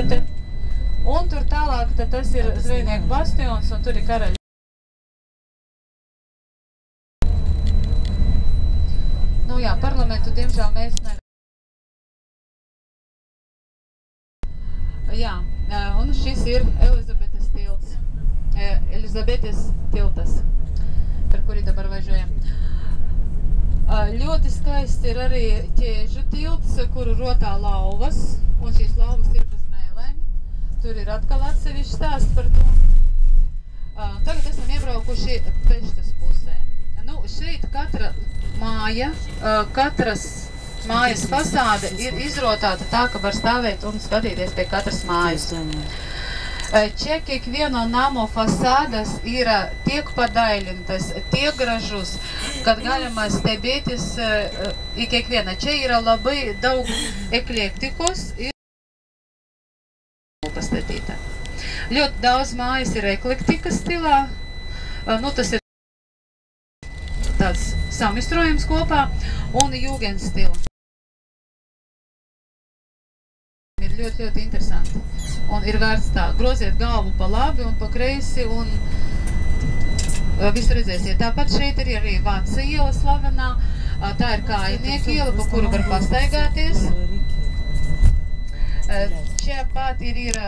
Un tur tālāk tad tas ir Zvejnieku bastions un tur ir karaļa. Nu jā, parlamentu diemžēl mēs nevaram. Jā, un šis ir Elizabetes tilts. Elizabetes tiltas, par kuri dabar važiojam. Ļoti skaists ir arī Ķēžu tilts, kuru rotā lauvas, un šīs lauvas ir bez mēlēm. Tur ir atkal atsevišķi stāsts par to. Tagad esam iebraukuši Peštas pusē. Nu, šeit katra māja, katras mājas fasāde ir izrotāta tā, ka var stāvēt un skatīties pie katras mājas. Čia kiekvieno namo fasādas yra tiek padailintas, tiek gražus, kad galima stebėtis į kiekvieną. Čia yra labai daug eklektikos ir pastatyta. Ļoti daudz mājas ir eklektikas stilā. Nu, tas ir tāds samistrojums kopā un jūgens stila. Ir ļoti, ļoti interesanti. Un ir vērts tā, groziet galvu pa labi un pa kreisi un visu redzēsiet. Tāpat šeit ir arī Vaca iela slavenā. Tā ir Kājnieku iela, pa kuru var pastaigāties. Čia pat ir